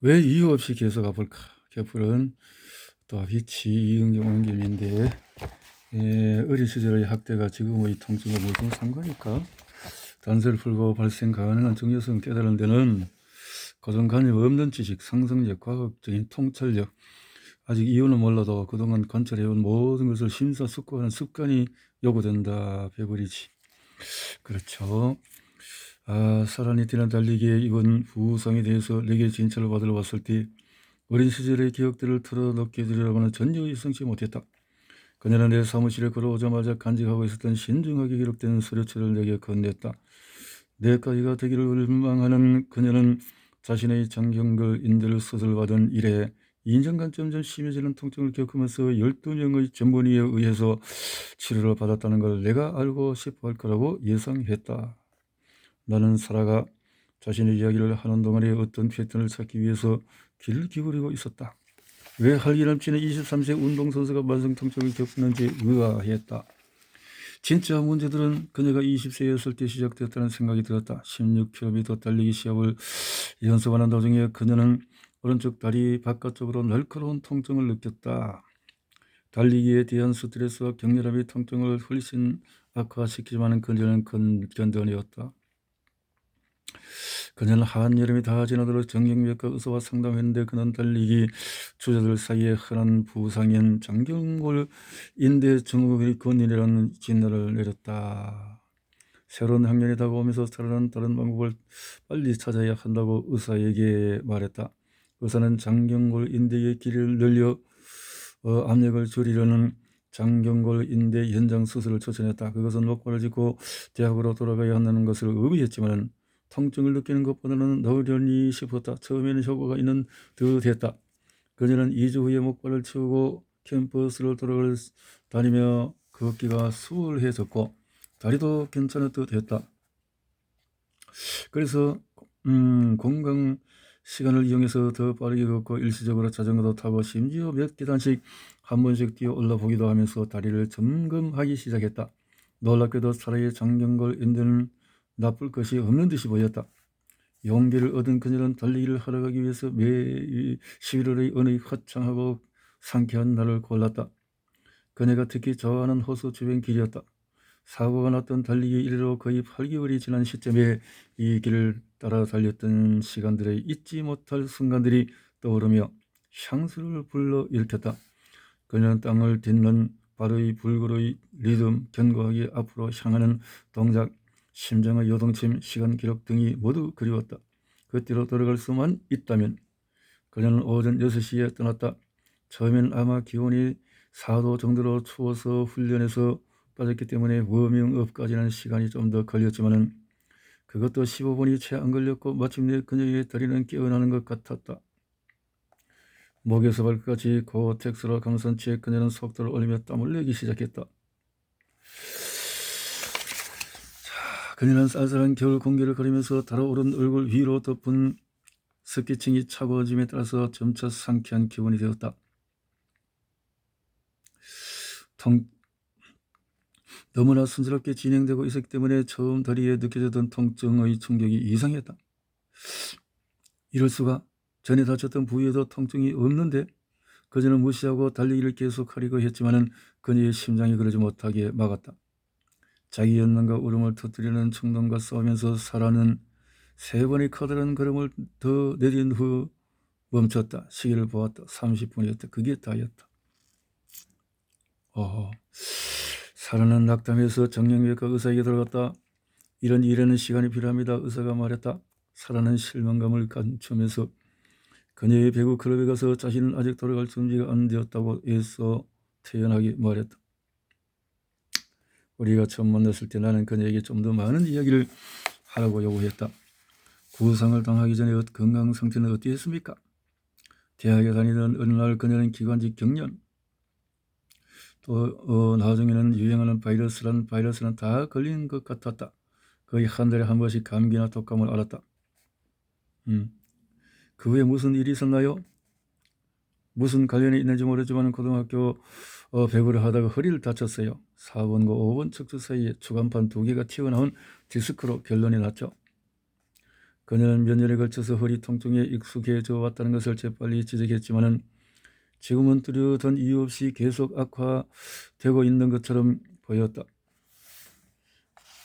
왜 이유 없이 계속 아플까? 개풀은 또 위치 이응경 옮김인데 어린 시절의 학대가 지금의 통증과 무슨 상관일까? 단서를 풀고 발생 가능한 중요성을 깨달은 데는 고정관념 없는 지식, 상상력, 과학적인 통찰력, 아직 이유는 몰라도 그동안 관찰해온 모든 것을 심사숙고하는 습관이 요구된다. 배부리지. 그렇죠. 사란이 뛰는 달리기에 이번 부상에 대해서 내게 진찰을 받으러 왔을 때 어린 시절의 기억들을 털어놓게 되려고 하는 전혀 예상치 못했다. 그녀는 내 사무실에 걸어오자마자 간직하고 있었던 신중하게 기록된 서류체를 내게 건넸다. 내까지가 되기를 원망하는 그녀는 자신의 장경걸 인대를 수술받은 이래 2년간 점점 심해지는 통증을 겪으면서 12명의 전문의에 의해서 치료를 받았다는 걸 내가 알고 싶어 할 거라고 예상했다. 나는 사라가 자신의 이야기를 하는 동안에 어떤 패턴을 찾기 위해서 귀를 기울이고 있었다. 왜 활기 넘치는 23세 운동선수가 만성통증을 겪는지 의아했다. 진짜 문제들은 그녀가 20세였을 때 시작되었다는 생각이 들었다. 16km 달리기 시합을 연습하는 도중에 그녀는 오른쪽 다리 바깥쪽으로 날카로운 통증을 느꼈다. 달리기에 대한 스트레스와 격렬함이 통증을 훨씬 악화시키지만 그녀는 견뎌내었다. 그녀는 한여름이 다 지나도록 정형외과 의사와 상담했는데 그는 달리기 주자들 사이에 흔한 부상인 장경골 인대 증후군이 근인이라는 진단을 내렸다. 새로운 학년이 다가오면서 다른 방법을 빨리 찾아야 한다고 의사에게 말했다. 의사는 장경골 인대의 길이를 늘려 압력을 줄이려는 장경골 인대 연장 수술을 추천했다. 그것은 목발을 짚고 대학으로 돌아가야 한다는 것을 의미했지만 통증을 느끼는 것보다는 너련히 싶었다. 처음에는 효과가 있는 듯했다. 그녀는 2주 후에 목발을 치우고 캠퍼스를 다니며 걷기가 수월해졌고 다리도 괜찮을 듯했다. 그래서 공강 시간을 이용해서 더 빠르게 걷고 일시적으로 자전거도 타고 심지어 몇 계단씩 한 번씩 뛰어 올라보기도 하면서 다리를 점검하기 시작했다. 놀랍게도 사라의 장경걸 인대는 나쁠 것이 없는 듯이 보였다. 용기를 얻은 그녀는 달리기를 하러 가기 위해서 매 11월의 어느 화창하고 상쾌한 날을 골랐다. 그녀가 특히 좋아하는 호수 주변 길이었다. 사고가 났던 달리기 이래로 거의 8개월이 지난 시점에 이 길을 따라 달렸던 시간들의 잊지 못할 순간들이 떠오르며 향수를 불러일으켰다. 그녀는 땅을 딛는 발의 불굴의 리듬, 견고하게 앞으로 향하는 동작, 심장의 요동침, 시간 기록 등이 모두 그리웠다. 그때로 돌아갈 수만 있다면. 그녀는 오전 6시에 떠났다. 처음엔 아마 기온이 4도 정도로 추워서 훈련에서 빠졌기 때문에 워밍업까지는 시간이 좀 더 걸렸지만 그것도 15분이 채 안 걸렸고 마침내 그녀의 다리는 깨어나는 것 같았다. 목에서 발끝까지 고텍스로 감싼 채 그녀는 속도를 올리며 땀을 내기 시작했다. 그녀는 쌀쌀한 겨울 공기를 걸으면서 달아오른 얼굴 위로 덮은 스키층이 차가워짐에 따라서 점차 상쾌한 기분이 되었다. 너무나 순조롭게 진행되고 있었기 때문에 처음 다리에 느껴졌던 통증의 충격이 이상했다. 이럴 수가. 전에 다쳤던 부위에도 통증이 없는데. 그녀는 무시하고 달리기를 계속하려고 했지만 그녀의 심장이 그러지 못하게 막았다. 자기 연망과 울음을 터뜨리는 충동과 싸우면서 사라는 3번의 커다란 걸음을 더 내딘 후 멈췄다. 시계를 보았다. 30분이었다. 그게 다였다. 사라는 낙담해서 정형외과 의사에게 들어갔다. 이런 일에는 시간이 필요합니다. 의사가 말했다. 사라는 실망감을 감추면서 그녀의 배구 클럽에 가서 자신은 아직 돌아갈 준비가 안 되었다고 애써 태연하게 말했다. 우리가 처음 만났을 때 나는 그녀에게 좀 더 많은 이야기를 하라고 요구했다. 부상을 당하기 전에 건강 상태는 어땠습니까? 대학에 다니던 어느 날 그녀는 기관지 경련, 또 나중에는 유행하는 바이러스는 다 걸린 것 같았다. 거의 한 달에 한 번씩 감기나 독감을 앓았다. 그 후에 무슨 일이 있었나요? 무슨 관련이 있는지 모르지만 고등학교 배구를 하다가 허리를 다쳤어요. 4번과 5번 척추 사이에 추간판 2개가 튀어나온 디스크로 결론이 났죠. 그녀는 몇 년에 걸쳐서 허리 통증에 익숙해져 왔다는 것을 재빨리 지적했지만은 지금은 뚜렷한 이유 없이 계속 악화되고 있는 것처럼 보였다.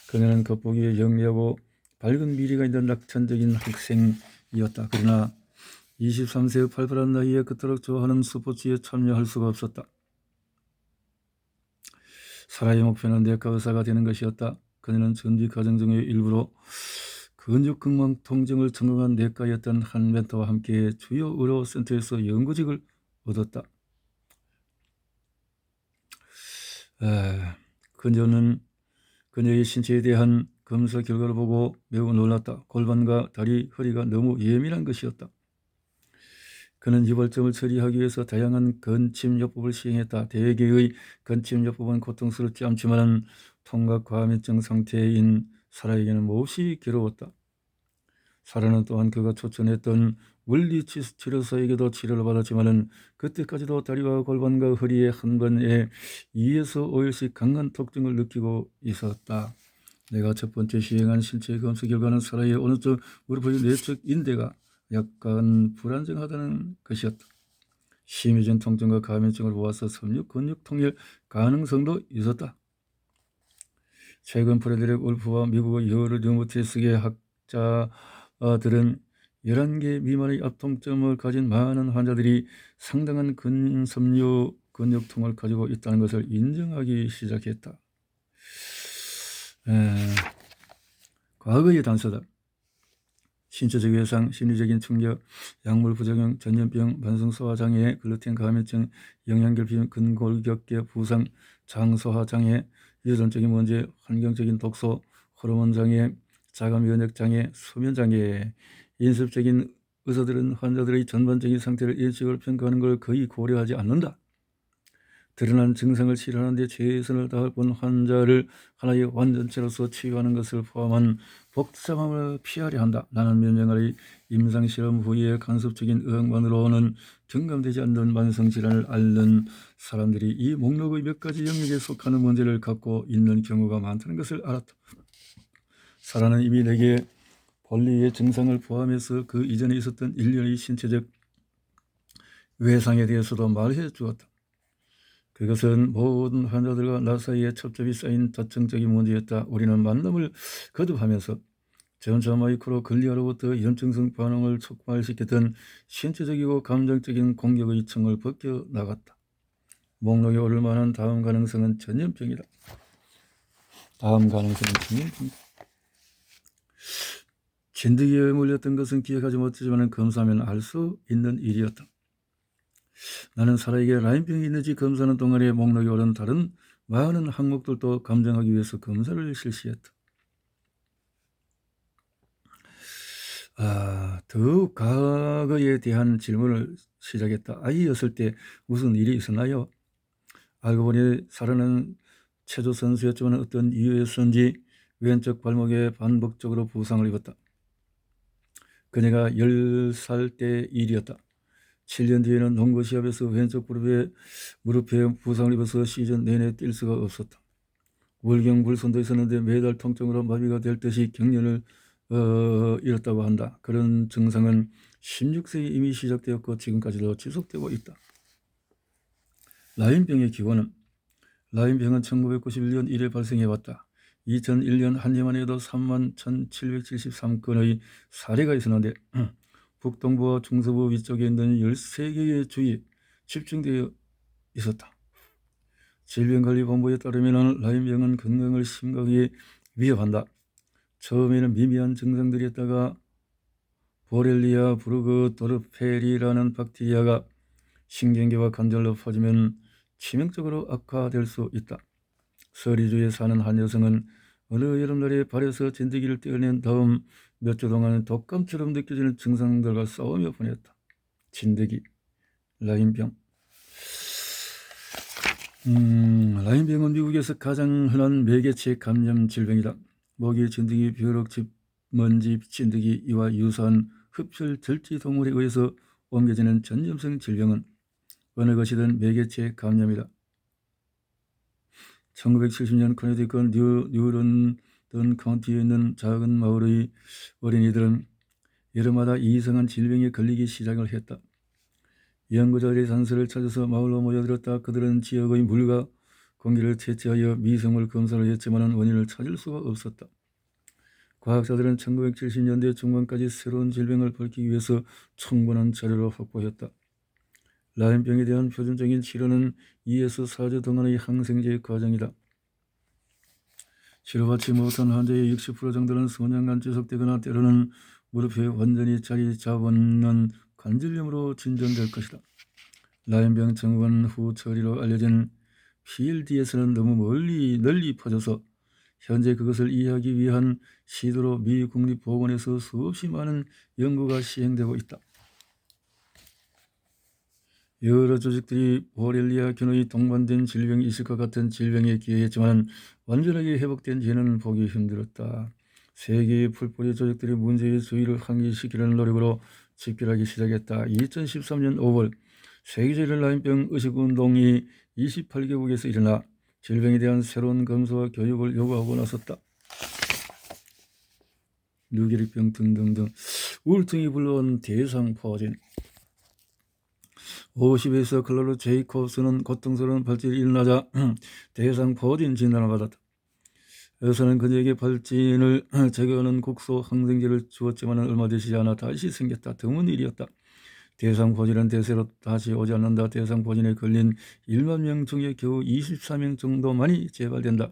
그녀는 겉보기에 영리하고 밝은 미래가 있는 낙천적인 학생이었다. 그러나 23세의 팔팔한 나이에 그토록 좋아하는 스포츠에 참여할 수가 없었다. 살아의 목표는 내과 의사가 되는 것이었다. 그녀는 준비 과정 중의 일부로 근육근막 통증을 전공한 내과였던 한 멘토와 함께 주요 의료센터에서 연구직을 얻었다. 그녀는 그녀의 신체에 대한 검사 결과를 보고 매우 놀랐다. 골반과 다리, 허리가 너무 예민한 것이었다. 그는 유발점을 처리하기 위해서 다양한 건침요법을 시행했다. 대개의 건침요법은 고통스럽지 않지만 통각과민증 상태인 사라에게는 몹시 괴로웠다. 사라는 또한 그가 추천했던 물리치료사에게도 치료를 받았지만 그때까지도 다리와 골반과 허리에 한 번에 2에서 5일씩 강한 통증을 느끼고 있었다. 내가 첫 번째 시행한 신체 검사 결과는 사라의 오른쪽 무릎의 내측 인대가 약간 불안정하다는 것이었다. 심해진 통증과 감염증을 보아서 섬유 근육 통일 가능성도 있었다. 최근 프레드릭 울프와 미국의 여러 류머티스계 학자들은 11개 미만의 앞통증을 가진 많은 환자들이 상당한 근섬유 근육통을 가지고 있다는 것을 인정하기 시작했다. 과거의 단서다. 신체적 외상, 심리적인 충격, 약물 부작용, 전염병, 만성소화장애, 글루텐 감염증, 영양결핍, 근골격계 부상, 장소화장애, 유전적인 문제, 환경적인 독소, 호르몬장애, 자가면역장애, 수면장애. 인습적인 의사들은 환자들의 전반적인 상태를 일찍을 평가하는 걸 거의 고려하지 않는다. 드러난 증상을 치료하는 데 최선을 다할 뿐 환자를 하나의 완전체로서 치유하는 것을 포함한 복잡함을 피하려 한다. 나는 몇 년간의 임상실험 후에 간섭적인 의학만으로는 경감되지 않는 만성질환을 앓는 사람들이 이 목록의 몇 가지 영역에 속하는 문제를 갖고 있는 경우가 많다는 것을 알았다. 사라는 이미 내게 본리의 증상을 포함해서 그 이전에 있었던 일련의 신체적 외상에 대해서도 말해 주었다. 그것은 모든 환자들과 나 사이에 첩첩이 쌓인 자정적인 문제였다. 우리는 만남을 거듭하면서 전차 마이크로 근리아로부터 염증성 반응을 촉발시켰던 신체적이고 감정적인 공격의 층을 벗겨나갔다. 목록에 오를 만한 다음 가능성은 전염병이다. 다음 가능성은 전염병이다. 진드기에 물렸던 것은 기억하지 못하지만 검사하면 알 수 있는 일이었다. 나는 사라에게 라임병이 있는지 검사하는 동안에 목록에 오른 다른 많은 항목들도 감정하기 위해서 검사를 실시했다. 더욱 과거에 대한 질문을 시작했다. 아이였을 때 무슨 일이 있었나요? 알고 보니 사라는 체조 선수였지만 어떤 이유였는지 왼쪽 발목에 반복적으로 부상을 입었다. 그녀가 10살 때 일이었다. 7년 뒤에는 농구 시합에서 왼쪽 무릎에 부상을 입어서 시즌 내내 뛸 수가 없었다. 월경불선도 있었는데 매달 통증으로 마비가 될 듯이 경련을 잃었다고 한다. 그런 증상은 16세에 이미 시작되었고 지금까지도 지속되고 있다. 라임병의 기원은 라임병은 1991년 1회 발생해왔다. 2001년 한 해만 해도 31,773건의 사례가 있었는데 북동부와 중서부 위쪽에 있는 13개의 주에 집중되어 있었다. 질병관리본부에 따르면 라임병은 건강을 심각하게 위협한다. 처음에는 미미한 증상들이었다가 보렐리아 부르그도르페리라는 박테리아가 신경계와 관절로 퍼지면 치명적으로 악화될 수 있다. 서리주에 사는 한 여성은 어느 여름날에 발에서 진드기를 떼어낸 다음 몇 주 동안 독감처럼 느껴지는 증상들과 싸우며 보냈다. 진드기, 라임병. 라임병은 미국에서 가장 흔한 매개체 감염 질병이다. 모기, 진드기, 벼룩, 먼지, 진드기 이와 유사한 흡혈 절지 동물에 의해서 옮겨지는 전염성 질병은 어느 것이든 매개체 감염이다. 1970년 커네디컷 뉴런던 카운티에 있는 작은 마을의 어린이들은 여름마다 이상한 질병에 걸리기 시작을 했다. 연구자들이 단서를 찾아서 마을로 모여들었다. 그들은 지역의 물과 공기를 채취하여 미생물 검사를 했지만 원인을 찾을 수가 없었다. 과학자들은 1970년대 중반까지 새로운 질병을 밝히기 위해서 충분한 자료를 확보했다. 라임병에 대한 표준적인 치료는 2에서 4주 동안의 항생제 과정이다. 치료받지 못한 환자의 60% 정도는 수년간 지속되거나 때로는 무릎에 완전히 자리 잡는 관절염으로 진전될 것이다. 라임병 증후군 후 처리로 알려진 PLD에서는 너무 널리 퍼져서 현재 그것을 이해하기 위한 시도로 미 국립보건에서 수없이 많은 연구가 시행되고 있다. 여러 조직들이 보렐리아균의 동반된 질병이 있을 것 같은 질병에 기여했지만 완전하게 회복된 뒤에는 보기 힘들었다. 세계의 풀뿌리 조직들이 문제의 주의를 환기시키려는 노력으로 집결하기 시작했다. 2013년 5월 세계적인 라임병 의식운동이 28개국에서 일어나 질병에 대한 새로운 검사와 교육을 요구하고 나섰다. 뇌결핵병 등등등 우울증이 불러온 대상포진. 50에서 클라로 제이콥스는 고통스러운 발진이 일어나자 대상포진 진단을 받았다. 의사는 그녀에게 발진을 제거하는 국소 항생제를 주었지만 얼마 되지 않아 다시 생겼다. 드문 일이었다. 대상포진은 대세로 다시 오지 않는다. 대상포진에 걸린 1만 명 중에 겨우 24명 정도만이 재발된다.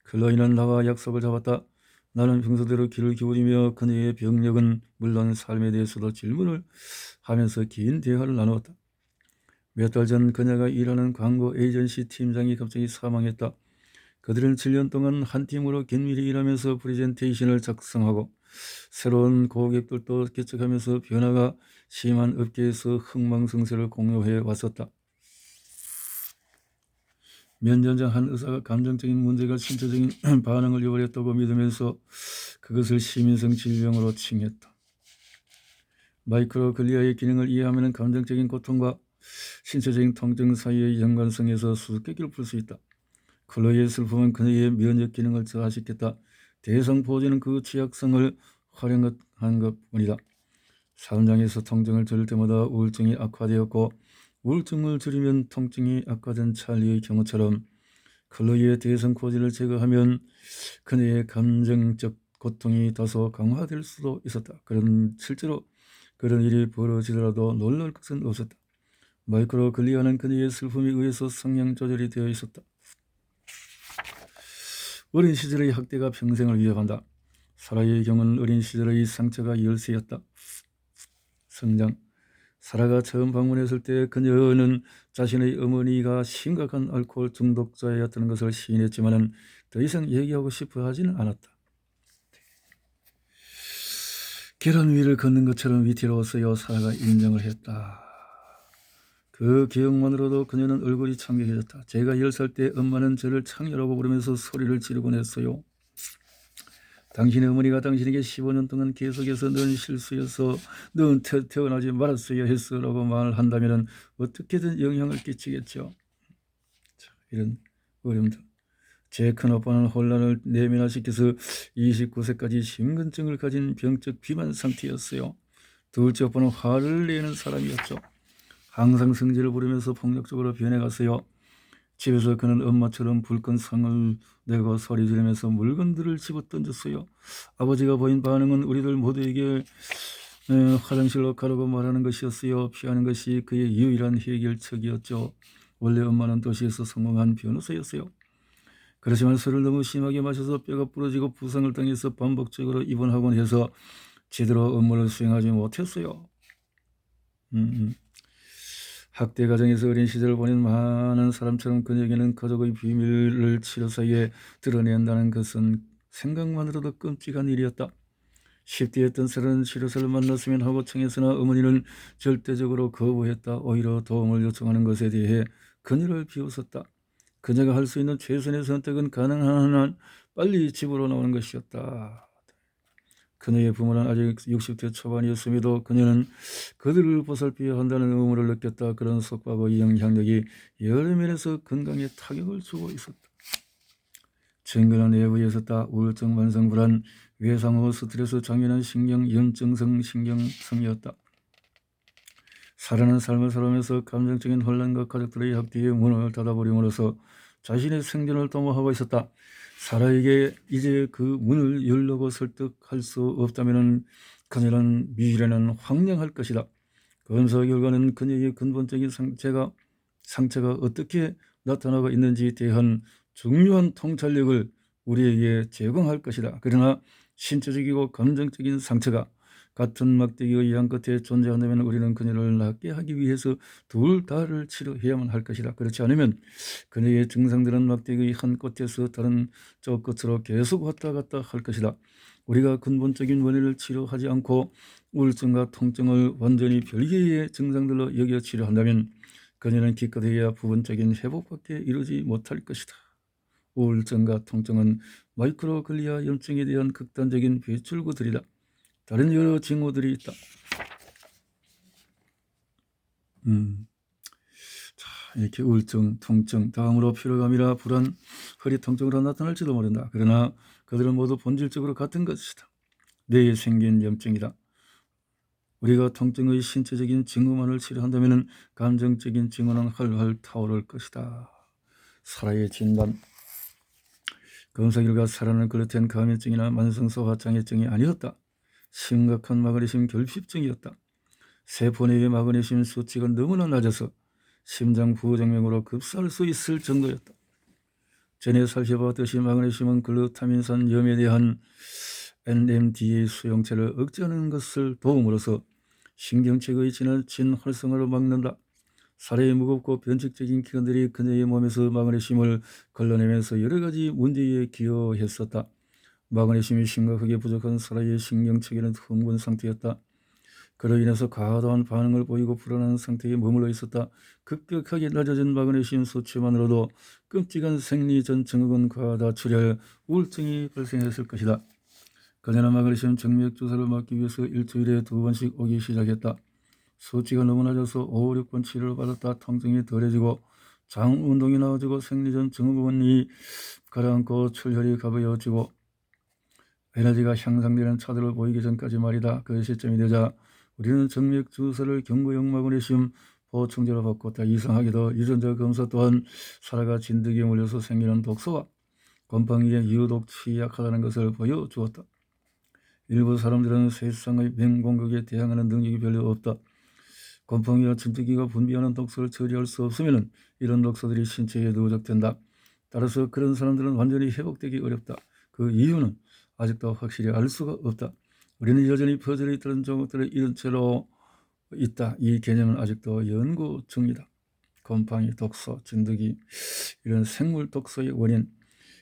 클로이는 나와 약속을 잡았다. 나는 평소대로 귀를 기울이며 그녀의 병력은 물론 삶에 대해서도 질문을 하면서 긴 대화를 나누었다. 몇 달 전 그녀가 일하는 광고 에이전시 팀장이 갑자기 사망했다. 그들은 7년 동안 한 팀으로 긴밀히 일하면서 프레젠테이션을 작성하고 새로운 고객들도 개척하면서 변화가 심한 업계에서 흥망성쇠를 공유해 왔었다. 몇 년 전 한 의사가 감정적인 문제가 신체적인 반응을 유발했다고 믿으면서 그것을 시민성 질병으로 칭했다. 마이크로글리아의 기능을 이해하면 감정적인 고통과 신체적인 통증 사이의 연관성에서 수수께끼를 풀 수 있다. 클로이의 슬픔은 그녀의 면역 기능을 저하시켰다. 대상포진은 그 취약성을 활용한 것뿐이다. 사람장에서 통증을 줄일 때마다 우울증이 악화되었고 우울증을 줄이면 통증이 악화된 찰리의 경우처럼 클로이의 대상포진을 제거하면 그녀의 감정적 고통이 다소 강화될 수도 있었다. 실제로 그런 일이 벌어지더라도 놀랄 것은 없었다. 마이크로글리아는 그녀의 슬픔에 의해서 성량 조절이 되어 있었다. 어린 시절의 학대가 평생을 위협한다. 사라의 경우는 어린 시절의 상처가 열쇠였다. 성장. 사라가 처음 방문했을 때 그녀는 자신의 어머니가 심각한 알코올 중독자였다는 것을 시인했지만 더 이상 얘기하고 싶어 하지는 않았다. 계란 위를 걷는 것처럼 위태로웠어요. 사라가 인정을 했다. 그 기억만으로도 그녀는 얼굴이 창백해졌다. 제가 10살 때 엄마는 저를 창녀라고 부르면서 소리를 지르곤 했어요. 당신의 어머니가 당신에게 15년 동안 계속해서 넌 실수여서 넌 태어나지 말았어야 했어 라고 말을 한다면 어떻게든 영향을 끼치겠죠. 자, 이런 어려움들. 제 큰오빠는 혼란을 내면화시켜서 29세까지 심근증을 가진 병적 비만 상태였어요. 둘째 오빠는 화를 내는 사람이었죠. 항상 성질을 부리면서 폭력적으로 변해갔어요. 집에서 그는 엄마처럼 불끈 성을 내고 소리 지르면서 물건들을 집어 던졌어요. 아버지가 보인 반응은 우리들 모두에게 화장실로 가라고 말하는 것이었어요. 피하는 것이 그의 유일한 해결책이었죠. 원래 엄마는 도시에서 성공한 변호사였어요. 그렇지만 술을 너무 심하게 마셔서 뼈가 부러지고 부상을 당해서 반복적으로 입원하곤 해서 제대로 업무를 수행하지 못했어요. 학대 과정에서 어린 시절을 보낸 많은 사람처럼 그녀에게는 가족의 비밀을 치료 사이에 드러낸다는 것은 생각만으로도 끔찍한 일이었다. 10대였던 사람은 치료사를 만났으면 하고 청했으나 어머니는 절대적으로 거부했다. 오히려 도움을 요청하는 것에 대해 그녀를 비웃었다. 그녀가 할 수 있는 최선의 선택은 가능한 한 빨리 집으로 나오는 것이었다. 그녀의 부모는 아직 60대 초반이었음에도 그녀는 그들을 보살펴야 한다는 의무를 느꼈다. 그런 속박의 영향력이 여러 면에서 건강에 타격을 주고 있었다. 증거는 내부에 있었다. 우울증, 만성불안, 외상후 스트레스 장애는 신경염증성 신경성이었다. 살아는 삶을 살아가면서 감정적인 혼란과 가족들의 학대의 문을 닫아버림으로써 자신의 생존을 도모하고 있었다. 사라에게 이제 그 문을 열려고 설득할 수 없다면 그녀는 미래는 황량할 것이다. 검사 결과는 그녀의 근본적인 상처가 어떻게 나타나고 있는지에 대한 중요한 통찰력을 우리에게 제공할 것이다. 그러나 신체적이고 감정적인 상처가 같은 막대기의 양 끝에 존재한다면 우리는 그녀를 낫게 하기 위해서 둘 다를 치료해야만 할 것이다. 그렇지 않으면 그녀의 증상들은 막대기의 한 끝에서 다른 저 끝으로 계속 왔다 갔다 할 것이다. 우리가 근본적인 원인을 치료하지 않고 우울증과 통증을 완전히 별개의 증상들로 여겨 치료한다면 그녀는 기껏해야 부분적인 회복밖에 이루지 못할 것이다. 우울증과 통증은 마이크로글리아 염증에 대한 극단적인 배출구들이다. 다른 여러 징후들이 있다. 자, 이렇게 우울증, 통증, 다음으로 피로감이나 불안, 허리 통증으로 나타날지도 모른다. 그러나 그들은 모두 본질적으로 같은 것이다. 뇌에 생긴 염증이다. 우리가 통증의 신체적인 징후만을 치료한다면 감정적인 징후는 활활 타오를 것이다. 사라의 진단. 검사 결과 사라는 글루텐 감염증이나 만성소화장애증이 아니었다. 심각한 마그네슘 결핍증이었다. 세포 내의 마그네슘 수치가 너무나 낮아서 심장 부정맥으로 급사할 수 있을 정도였다. 전에 살펴봤듯이 마그네슘은 글루타민산 염에 대한 NMDA 수용체를 억제하는 것을 도움으로써 신경체의 지나친 활성화를 막는다. 사라의 무겁고 변칙적인 기관들이 그녀의 몸에서 마그네슘을 걸러내면서 여러 가지 문제에 기여했었다. 마그네슘이 심각하게 부족한 사라의 신경체계는 흥분 상태였다. 그로 인해서 과다한 반응을 보이고 불안한 상태에 머물러 있었다. 급격하게 낮아진 마그네슘 수치만으로도 끔찍한 생리 전 증후군 과다출혈 우울증이 발생했을 것이다. 그녀는 마그네슘 정맥 주사를 맞기 위해서 일주일에 2번씩 오기 시작했다. 수치가 너무 낮아서 5, 6번 치료를 받았다. 통증이 덜해지고 장 운동이 나아지고 생리 전 증후군이 가라앉고 출혈이 가벼워지고 에너지가 향상되는 차들을 보이기 전까지 말이다. 그 시점이 되자 우리는 정맥 주사를 경구용 마그네슘 보충제로 바꿨다. 이상하게도 유전자 검사 또한 사라가 진드기에 물려서 생기는 독소와 곰팡이에 유독 취약하다는 것을 보여주었다. 일부 사람들은 세상의 맹공격에 대항하는 능력이 별로 없다. 곰팡이와 진드기가 분비하는 독소를 처리할 수 없으면 이런 독소들이 신체에 누적된다. 따라서 그런 사람들은 완전히 회복되기 어렵다. 그 이유는 아직도 확실히 알 수가 없다. 우리는 여전히 퍼져 있던 종들을 잃은 채로 있다. 이 개념은 아직도 연구 중이다. 곰팡이, 독소, 진드기 이런 생물 독소의 원인,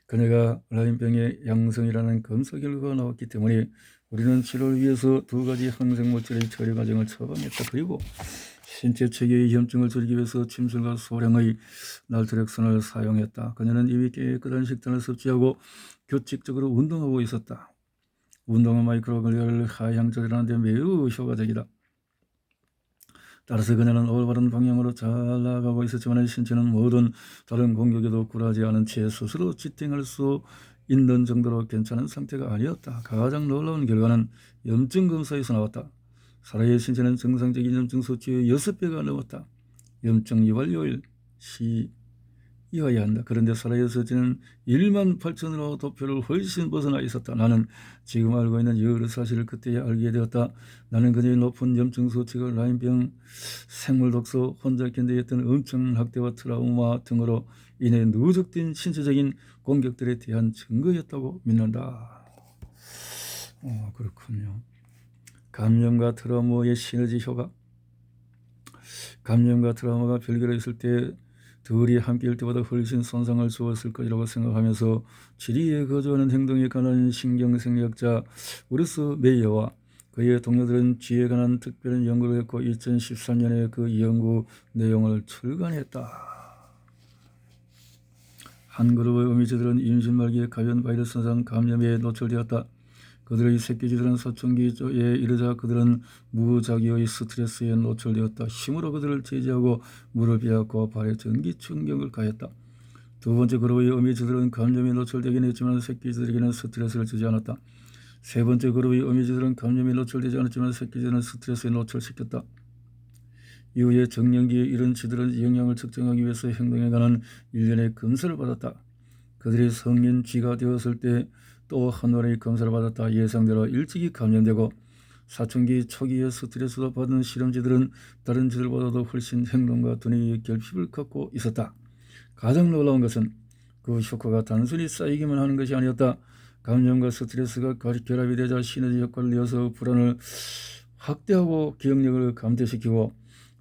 그녀가 라인병의 양성이라는 검사 결과가 나왔기 때문에 우리는 치료를 위해서 2가지 항생물질의 처리 과정을 처방했다. 그리고 신체 체계의 염증을 줄이기 위해서 침술과 소량의 날트렉선을 사용했다. 그녀는 이미 깨끗한 식단을 섭취하고 규칙적으로 운동하고 있었다. 운동은 마이크로글리아를 하향 조절하는 데 매우 효과적이다. 따라서 그녀는 올바른 방향으로 잘 나아가고 있었지만 신체는 모든 다른 공격에도 굴하지 않은 채 스스로 지탱할 수 있는 정도로 괜찮은 상태가 아니었다. 가장 놀라운 결과는 염증 검사에서 나왔다. 사라의 신체는 정상적인 염증 수치의 6배가 넘었다. 염증 유발요일 C이어야 한다. 그런데 사라의 수치는 18,000으로 도표를 훨씬 벗어나 있었다. 나는 지금 알고 있는 여러 사실을 그때야 알게 되었다. 나는 그녀의 높은 염증 수치가 라인병, 생물독소, 혼자견디했던 엄청난 학대와 트라우마 등으로 인해 누적된 신체적인 공격들에 대한 증거였다고 믿는다. 그렇군요. 감염과 트라우마의 시너지 효과. 감염과 트라우마가 별개로 있을 때 둘이 함께일 때보다 훨씬 손상을 주었을 것이라고 생각하면서 지리에 거주하는 행동에 관한 신경생리학자 우르스 메이어와 그의 동료들은 쥐에 관한 특별한 연구를 했고 2013년에 그 연구 내용을 출간했다. 한 그룹의 어미쥐들은 임신 말기에 가변 바이러스 현상 감염에 노출되었다. 그들의 새끼쥐들은 사춘기에 이르자 그들은 무작위의 스트레스에 노출되었다. 힘으로 그들을 제지하고 물을 빼앗고 발에 전기 충격을 가했다. 2번째 그룹의 어미쥐들은 감염에 노출되긴 했지만 새끼쥐들에게는 스트레스를 주지 않았다. 세 번째 그룹의 어미지들은 감염에 노출되지 않았지만 새끼들은 스트레스에 노출시켰다. 이후에 정년기에 이런 쥐들은 영양을 측정하기 위해서 행동에 관한 일련의 검사를 받았다. 그들이 성인 쥐가 되었을 때 또 한 번의 검사를 받았다. 예상대로 일찍이 감염되고 사춘기 초기에 스트레스도 받은 실험쥐들은 다른 쥐들보다도 훨씬 행동과 두뇌의 결핍을 갖고 있었다. 가장 놀라운 것은 그 효과가 단순히 쌓이기만 하는 것이 아니었다. 감염과 스트레스가 결합이 되자 시너지 효과를 내어서 불안을 확대하고 기억력을 감퇴시키고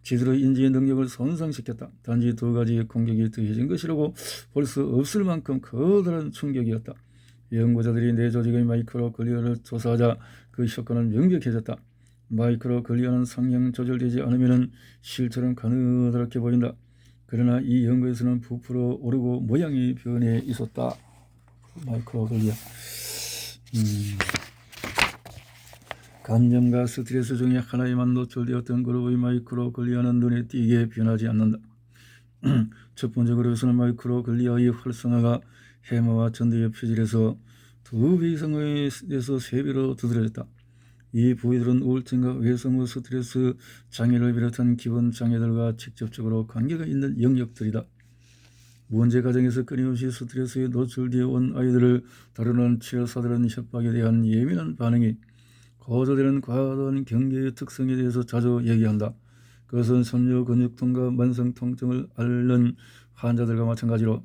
쥐들의 인지의 능력을 손상시켰다. 단지 두 가지의 공격이 더해진 것이라고 볼 수 없을 만큼 커다란 충격이었다. 연구자들이 뇌 조직의 마이크로글리아를 조사하자 그 효과는 명백해졌다. 마이크로글리아는 상향 조절되지 않으면 실처럼 가느다랗게 보인다. 그러나 이 연구에서는 부풀어 오르고 모양이 변해 있었다. 마이크로글리아. 감염과 스트레스 중에 하나에만 노출되었던 그룹의 마이크로글리아는 눈에 띄게 변하지 않는다. 첫 번째 그룹에서는 마이크로글리아의 활성화가 해마와 전두엽 표질에서 2배 이상에서 3배로 두드러졌다. 이 부위들은 우울증과 외성후 스트레스 장애를 비롯한 기본 장애들과 직접적으로 관계가 있는 영역들이다. 문제 가정에서 끊임없이 스트레스에 노출되어 온 아이들을 다루는 치료사들은 협박에 대한 예민한 반응이 고조되는 과도한 경계의 특성에 대해서 자주 얘기한다. 그것은 섬유 근육통과 만성 통증을 앓는 환자들과 마찬가지로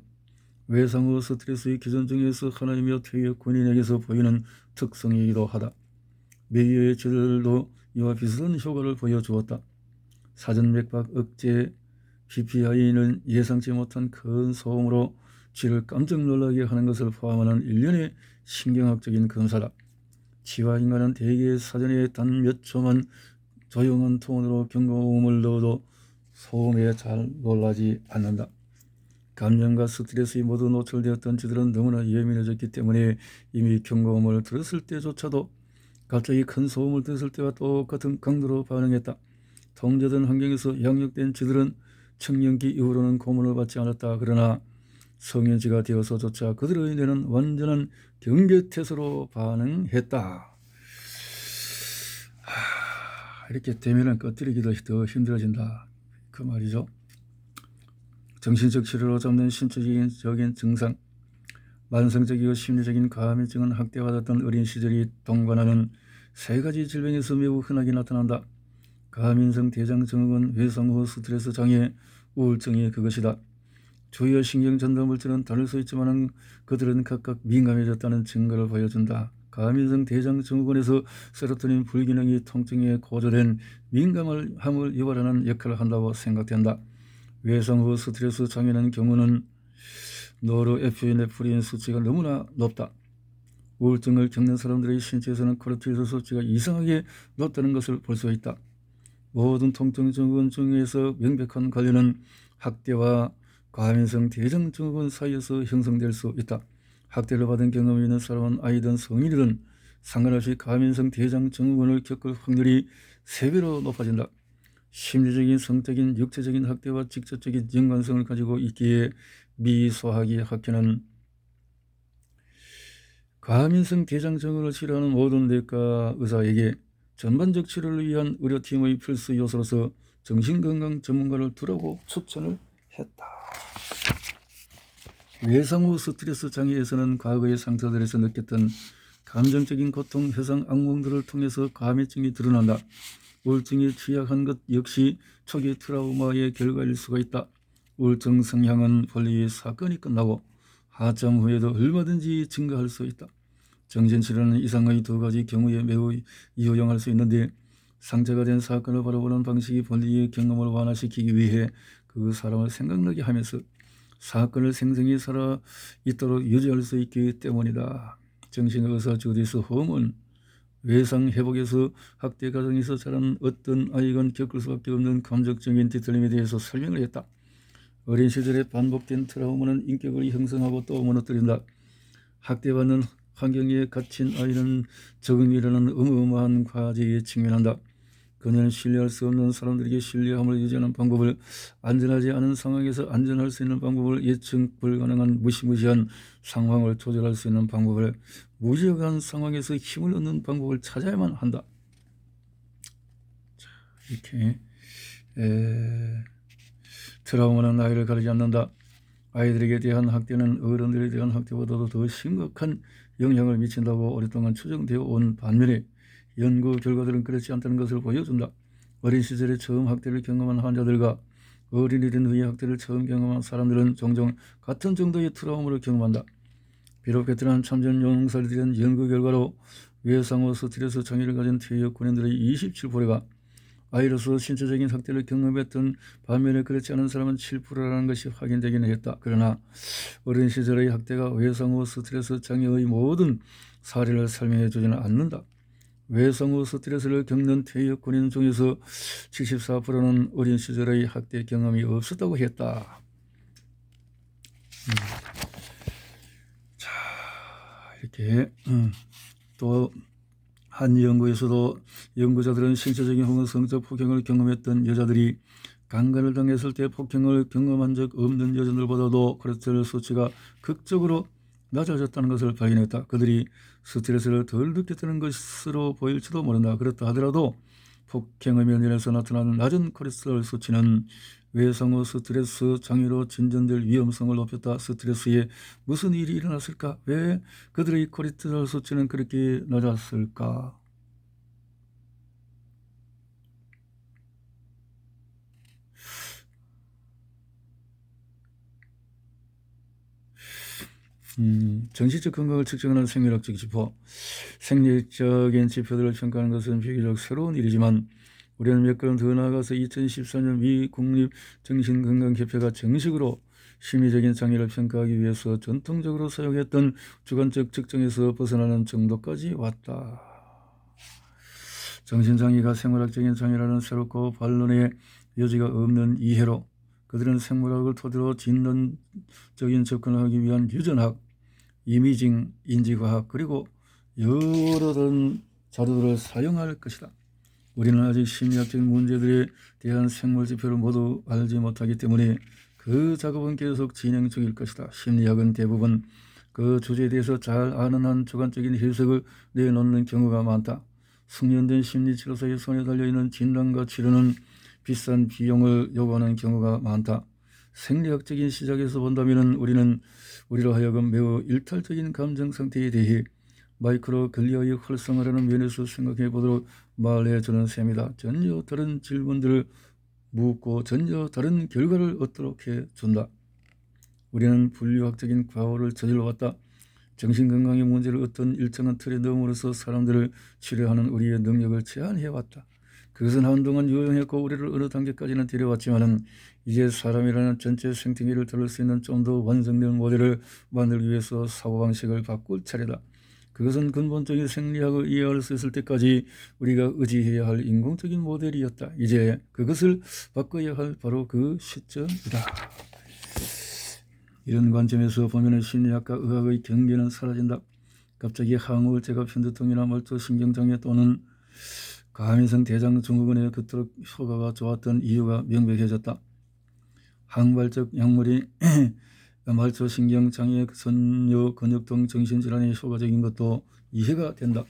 외상후 스트레스의 기전 중에서 하나이며 퇴역 군인에게서 보이는 특성이기도 하다. 메이어의 쥐들도 이와 비슷한 효과를 보여주었다. 사전 맥박 억제 PPI는 예상치 못한 큰 소음으로 쥐를 깜짝 놀라게 하는 것을 포함하는 일련의 신경학적인 검사다. 쥐와 인간은 대개 사전에 단 몇 초만 조용한 톤으로 경고음을 넣어도 소음에 잘 놀라지 않는다. 감염과 스트레스에 모두 노출되었던 쥐들은 너무나 예민해졌기 때문에 이미 경고음을 들었을 때조차도 갑자기 큰 소음을 들었을 때와 똑같은 강도로 반응했다. 통제된 환경에서 양육된 쥐들은 청년기 이후로는 고문을 받지 않았다. 그러나 성인쥐가 되어서조차 그들의 뇌는 완전한 경계태세로 반응했다. 이렇게 되면은 꺼뜨리기도 더 힘들어진다. 그 말이죠. 정신적 치료로 잡는 신체적인 증상, 만성적이고 심리적인 과민증은 학대받았던 어린 시절이 동반하는 3가지 질병에서 매우 흔하게 나타난다. 과민성 대장증후군, 외상후 스트레스 장애, 우울증이 그것이다. 주요 신경 전달 물질은 다를 수 있지만 그들은 각각 민감해졌다는 증거를 보여준다. 과민성 대장증후군에서 세로토닌 불균형이 통증에 고조된 민감함을 유발하는 역할을 한다고 생각된다. 외상후 스트레스 장애는 경우는 노르에피네프린 수치가 너무나 높다. 우울증을 겪는 사람들의 신체에서는 코르티졸 수치가 이상하게 높다는 것을 볼 수 있다. 모든 통증 증후군 중에서 명백한 관련은 학대와 과민성 대장증후군 사이에서 형성될 수 있다. 학대를 받은 경험이 있는 사람은 아이든 성인이든 상관없이 과민성 대장증후군을 겪을 확률이 3배로 높아진다. 심리적인, 성적인, 육체적인 학대와 직접적인 연관성을 가지고 있기에 미소학이 학회는 과민성 대장증후군을 치료하는 모든 내과 의사에게 전반적 치료를 위한 의료팀의 필수 요소로서 정신건강 전문가를 두라고 추천을 했다. 외상후 스트레스 장애에서는 과거의 상처들에서 느꼈던 감정적인 고통, 해상 악몽들을 통해서 과민증이 드러난다. 우울증이 취약한 것 역시 초기 트라우마의 결과일 수가 있다. 우울증 성향은 본래 사건이 끝나고 하점 후에도 얼마든지 증가할 수 있다. 정신치료는 이상의 2가지 경우에 매우 유용할 수 있는데 상처가 된 사건을 바라보는 방식이 본래의 경험을 완화시키기 위해 그 사람을 생각나게 하면서 사건을 생생히 살아 있도록 유지할 수 있기 때문이다. 정신의사 주디스 홈은 외상회복에서 학대 과정에서 자란 어떤 아이가 겪을 수밖에 없는 감정적인 뒤틀림에 대해서 설명을 했다. 어린 시절에 반복된 트라우마는 인격을 형성하고 또 무너뜨린다. 학대받는 환경에 갇힌 아이는 적응이라는 어마어마한 과제에 직면한다. 그녀는 신뢰할 수 없는 사람들에게 신뢰함을 유지하는 방법을, 안전하지 않은 상황에서 안전할 수 있는 방법을, 예측 불가능한 무시무시한 상황을 조절할 수 있는 방법을, 무지역한 상황에서 힘을 얻는 방법을 찾아야만 한다. 자, 이렇게 트라우마는 나이를 가리지 않는다. 아이들에게 대한 학대는 어른들에 대한 학대보다도 더 심각한 영향을 미친다고 오랫동안 추정되어 온 반면에 연구 결과들은 그렇지 않다는 것을 보여준다. 어린 시절에 처음 학대를 경험한 환자들과 어린이 된 후에 학대를 처음 경험한 사람들은 종종 같은 정도의 트라우마를 경험한다. 비록 베트남 참전 용사들이 연구 결과로 외상후 스트레스 장애를 가진 퇴역 군인들의 27%가 아이로서 신체적인 학대를 경험했던 반면에 그렇지 않은 사람은 7%라는 것이 확인되기는 했다. 그러나 어린 시절의 학대가 외상후 스트레스 장애의 모든 사례를 설명해 주지는 않는다. 외상후 스트레스를 겪는 퇴역 군인 중에서 74%는 어린 시절의 학대 경험이 없었다고 했다. 자, 이렇게 또 한 연구에서도 연구자들은 신체적인 혹은 성적 폭행을 경험했던 여자들이 강간을 당했을 때 폭행을 경험한 적 없는 여자들보다도 콜레스테롤 수치가 극적으로 낮아졌다는 것을 발견했다. 그들이 스트레스를 덜 느꼈다는 것으로 보일지도 모른다. 그렇다 하더라도 폭행의 면에서 나타나는 낮은 콜레스테롤 수치는 외상후 스트레스 장애로 진전될 위험성을 높였다. 스트레스에 무슨 일이 일어났을까? 왜 그들의 콜레스테롤 수치는 그렇게 낮았을까? 정신적 건강을 측정하는 생리학적 지표. 생리적인 지표들을 평가하는 것은 비교적 새로운 일이지만 우리는 몇 걸음 더 나아가서 2014년 미 국립정신건강협회가 정식으로 심리적인 장애를 평가하기 위해서 전통적으로 사용했던 주관적 측정에서 벗어나는 정도까지 왔다. 정신장애가 생물학적인 장애라는 새롭고 반론의 여지가 없는 이해로 그들은 생물학을 토대로 진단적인 접근을 하기 위한 유전학, 이미징, 인지과학 그리고 여러 다른 자료들을 사용할 것이다. 우리는 아직 심리학적인 문제들에 대한 생물지표를 모두 알지 못하기 때문에 그 작업은 계속 진행 중일 것이다. 심리학은 대부분 그 주제에 대해서 잘 아는 한 주관적인 해석을 내놓는 경우가 많다. 숙련된 심리치료사의 손에 달려있는 진단과 치료는 비싼 비용을 요구하는 경우가 많다. 생리학적인 시작에서 본다면 우리는 우리로 하여금 매우 일탈적인 감정 상태에 대해 마이크로 글리아의 활성화라는 면에서 생각해 보도록 말해주는 셈이다. 전혀 다른 질문들을 묻고 전혀 다른 결과를 얻도록 해준다. 우리는 분류학적인 과오를 저질러왔다. 정신건강의 문제를 어떤 일정한 틀에 넣음으로써 사람들을 치료하는 우리의 능력을 제한해왔다. 그것은 한동안 유용했고 우리를 어느 단계까지는 데려왔지만은 이제 사람이라는 전체 생태계를 다룰 수 있는 좀 더 완성된 모델을 만들기 위해서 사고방식을 바꿀 차례다. 그것은 근본적인 생리학을 이해할 수 있을 때까지 우리가 의지해야 할 인공적인 모델이었다. 이제 그것을 바꿔야 할 바로 그 시점이다. 이런 관점에서 보면 심리학과 의학의 경계는 사라진다. 갑자기 항우울제가 편두통이나 말초신경장애 또는 가민성 대장 증후군에 그토록 효과가 좋았던 이유가 명백해졌다. 항발적 약물이 말초신경장애, 선녀, 근육통, 정신질환에 효과적인 것도 이해가 된다.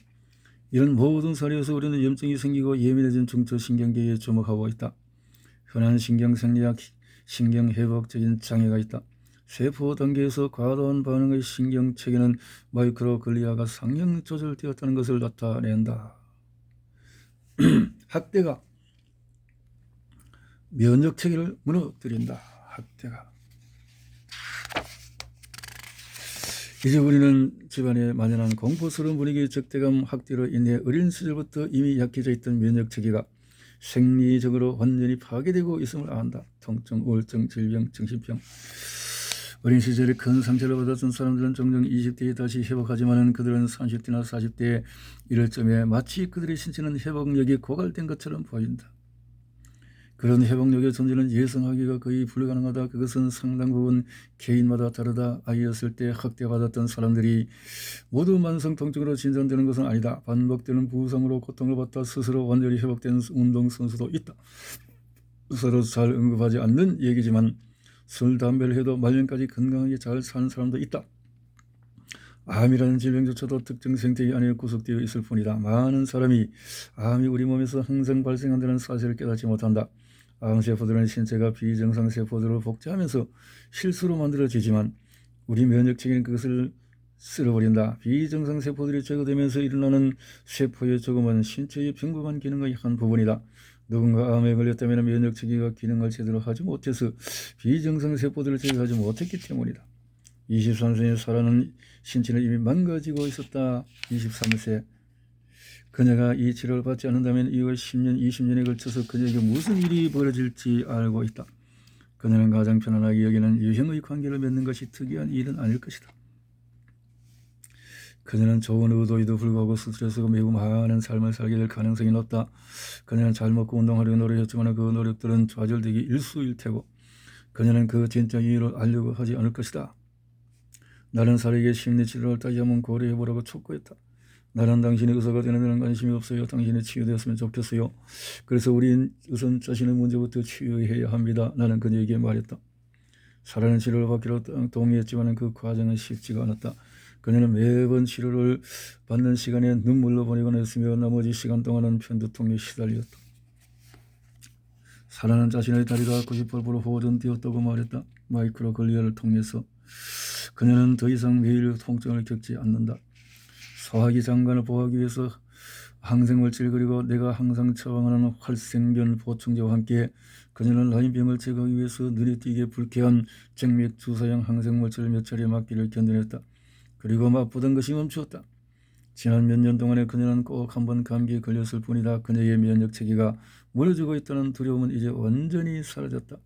이런 모든 사례에서 우리는 염증이 생기고 예민해진 중추신경계에 주목하고 있다. 흔한 신경생리학, 신경회복적인 장애가 있다. 세포 단계에서 과도한 반응의 신경체계는 마이크로글리아가 상향 조절되었다는 것을 나타낸다. 학대가 면역체계를 무너뜨린다. 학대가. 이제 우리는 집안에 만연한 공포스러운 분위기의 적대감, 학대로 인해 어린 시절부터 이미 약해져 있던 면역체계가 생리적으로 완전히 파괴되고 있음을 안다. 통증, 우울증, 질병, 정신병. 어린 시절에 큰 상처를 받았던 사람들은 종종 20대에 다시 회복하지만 그들은 30대나 40대에 이를 점에 마치 그들의 신체는 회복력이 고갈된 것처럼 보인다. 그런 회복력의 존재는 예상하기가 거의 불가능하다. 그것은 상당 부분 개인마다 다르다. 아이였을 때 학대받았던 사람들이 모두 만성통증으로 진단되는 것은 아니다. 반복되는 부상으로 고통을 받다 스스로 완전히 회복된 운동선수도 있다. 서로 잘 언급하지 않는 얘기지만 술, 담배를 해도 말년까지 건강하게 잘 사는 사람도 있다. 암이라는 질병조차도 특정 생태계 안에 구속되어 있을 뿐이다. 많은 사람이 암이 우리 몸에서 항상 발생한다는 사실을 깨닫지 못한다. 암세포들은 신체가 비정상 세포들을 복제하면서 실수로 만들어지지만 우리 면역체계는 그것을 쓸어버린다. 비정상 세포들이 제거되면서 일어나는 세포의 조금은 신체의 평범한 기능의 한 부분이다. 누군가 암에 걸렸다면 면역체계가 기능을 제대로 하지 못해서 비정상 세포들을 제거하지 못했기 때문이다. 23세에 살아는 신체는 이미 망가지고 있었다. 23세. 그녀가 이 치료를 받지 않는다면 이후 10년, 20년에 걸쳐서 그녀에게 무슨 일이 벌어질지 알고 있다. 그녀는 가장 편안하게 여기는 유형의 관계를 맺는 것이 특이한 일은 아닐 것이다. 그녀는 좋은 의도에도 불구하고 스트레스가 매우 많은 삶을 살게 될 가능성이 높다. 그녀는 잘 먹고 운동하려고 노력했지만 그 노력들은 좌절되기 일쑤일테고 그녀는 그 진짜 이유를 알려고 하지 않을 것이다. 나는 사리에게 심리치료를 다시 한번 고려해보라고 촉구했다. 나는 당신의 의사가 되는 데는 관심이 없어요. 당신이 치유되었으면 좋겠어요. 그래서 우린 우선 자신의 문제부터 치유해야 합니다. 나는 그녀에게 말했다. 사라는 치료를 받기로 동의했지만 그 과정은 쉽지가 않았다. 그녀는 매번 치료를 받는 시간에 눈물로 보내곤 했으며 나머지 시간 동안은 편두통에 시달렸다. 사라는 자신의 다리가 90% 호전되었다고 말했다. 마이크로 글리아를 통해서 그녀는 더 이상 매일 통증을 겪지 않는다. 소화기 장관을 보호하기 위해서 항생물질 그리고 내가 항상 처방하는 활생변 보충제와 함께 그녀는 라인병을 제거하기 위해서 눈에 띄게 불쾌한 정맥 주사형 항생물질을 몇 차례 맞기를 견뎌냈다. 그리고 맛보던 것이 멈추었다. 지난 몇 년 동안에 그녀는 꼭 한 번 감기에 걸렸을 뿐이다. 그녀의 면역체계가 무너지고 있다는 두려움은 이제 완전히 사라졌다.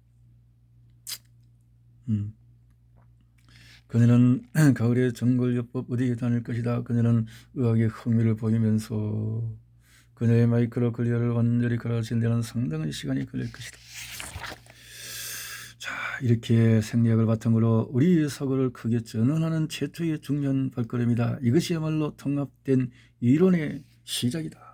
그녀는 가을에 정골요법 어디에 다닐 것이다. 그녀는 의학에 흥미를 보이면서 그녀의 마이크로 글리아를 완전히 가라앉힌 데는 상당한 시간이 걸릴 것이다. 자, 이렇게 생리학을 바탕으로 우리의 사고를 크게 전환하는 최초의 중요한 발걸음이다. 이것이야말로 통합된 이론의 시작이다.